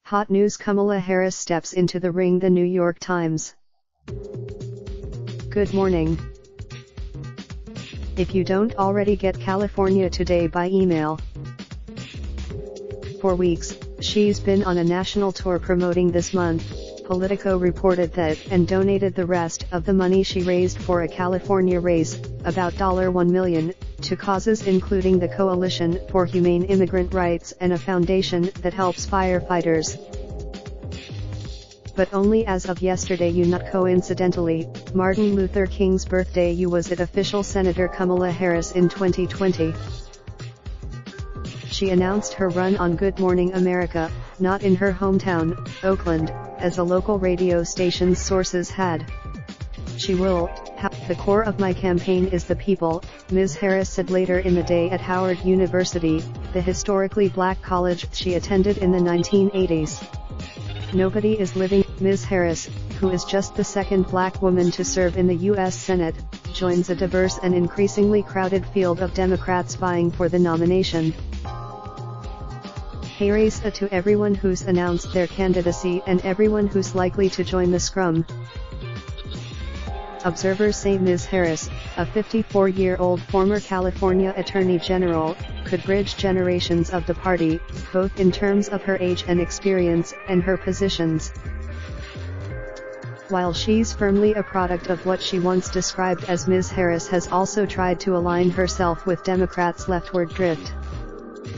Hot news: Kamala Harris steps into the ring. The New York Times. Good morning. If you don't already get California Today by email. For weeks, she's been on a national tour promoting this month. Politico reported that, and donated the rest of the money she raised for a California race, about $1 million, to causes including the Coalition for Humane Immigrant Rights and a foundation that helps firefighters. But only as of yesterday. Not coincidentally, Martin Luther King's birthday was it. Official Senator Kamala Harris in 2020. She announced her run on Good Morning America, not in her hometown, Oakland, as a local radio station's sources had. She will have the core of my campaign is the people, Ms. Harris said later in the day at Howard University, the historically black college she attended in the 1980s. Nobody is living. Ms. Harris, who is just the second black woman to serve in the U.S. Senate, joins a diverse and increasingly crowded field of Democrats vying for the nomination. Hey race to everyone who's announced their candidacy and everyone who's likely to join the scrum. Observers say Ms. Harris, a 54-year-old former California Attorney General, could bridge generations of the party, both in terms of her age and experience, and her positions. While she's firmly a product of what she once described as, Ms. Harris has also tried to align herself with Democrats' leftward drift.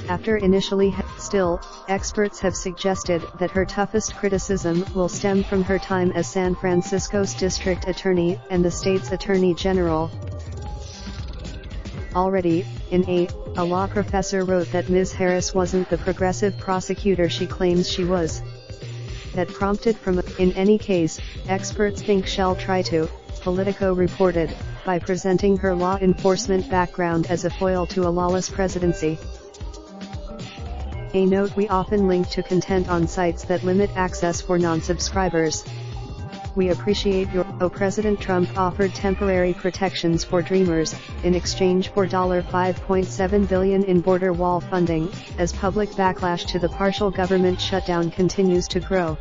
After initially still, experts have suggested that her toughest criticism will stem from her time as San Francisco's district attorney and the state's attorney general. Already, in a law professor wrote that Ms. Harris wasn't the progressive prosecutor she claims she was. That prompted from. In any case, experts think she'll try to, Politico reported, by presenting her law enforcement background as a foil to a lawless presidency. A note: we often link to content on sites that limit access for non-subscribers. We appreciate your. President Trump offered temporary protections for Dreamers, in exchange for $5.7 billion in border wall funding, as public backlash to the partial government shutdown continues to grow.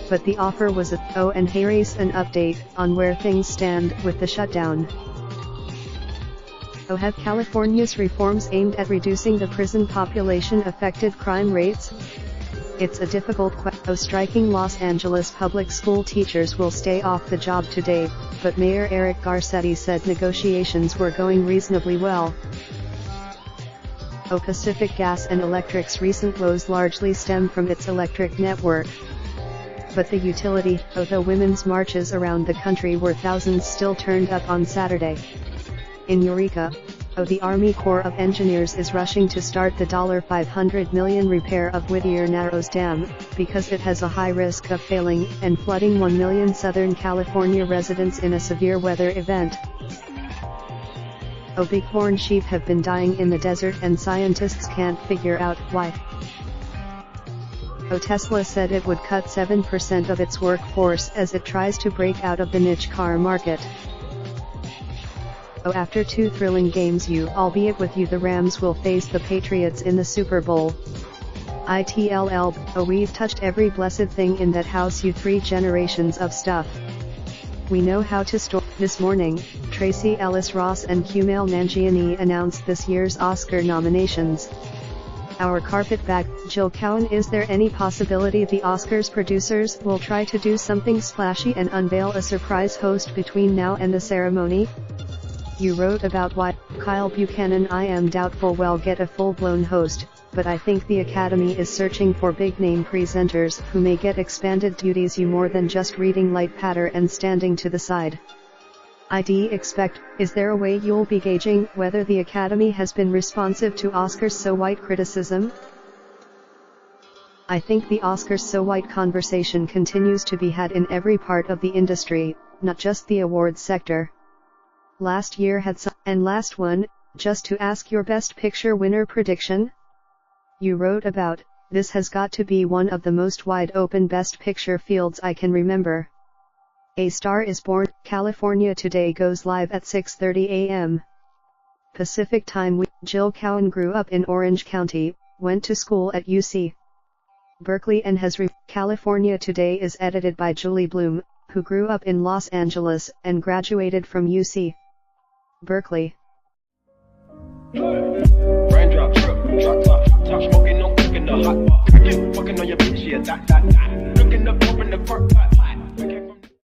But the offer was and Harris an update on where things stand with the shutdown. Have California's reforms aimed at reducing the prison population affected crime rates? It's a difficult question. Striking Los Angeles public school teachers will stay off the job today, but Mayor Eric Garcetti said negotiations were going reasonably well. Pacific Gas and Electric's recent woes largely stem from its electric network. But the utility, the women's marches around the country where thousands still turned up on Saturday. In Eureka, the Army Corps of Engineers is rushing to start the $500 million repair of Whittier Narrows Dam, because it has a high risk of failing and flooding 1 million Southern California residents in a severe weather event. Bighorn sheep have been dying in the desert and scientists can't figure out why. Tesla said it would cut 7% of its workforce as it tries to break out of the niche car market. After two thrilling games, albeit with the Rams will face the Patriots in the Super Bowl. We've touched every blessed thing in that house, 3 generations of stuff. We know how to store. This morning, Tracee Ellis Ross and Kumail Nanjiani announced this year's Oscar nominations. Our carpetbag, Jill Cowan. Is there any possibility the Oscars producers will try to do something splashy and unveil a surprise host between now and the ceremony? You wrote about why Kyle Buchanan. I am doubtful we'll get a full-blown host, but I think the Academy is searching for big-name presenters who may get expanded duties, more than just reading light patter and standing to the side. Expect, is there a way you'll be gauging whether the Academy has been responsive to Oscars so white criticism? I think the Oscars so white conversation continues to be had in every part of the industry, not just the awards sector. Last year had some, and last one, just to ask your Best Picture winner prediction? You wrote about, this has got to be one of the most wide-open Best Picture fields I can remember. A Star is Born. California Today goes live at 6:30 a.m. Pacific Time. Jill Cowan grew up in Orange County, went to school at UC Berkeley and has California Today is edited by Julie Bloom, who grew up in Los Angeles and graduated from UC Berkeley. Raindrop, drip, drop top, top smoke.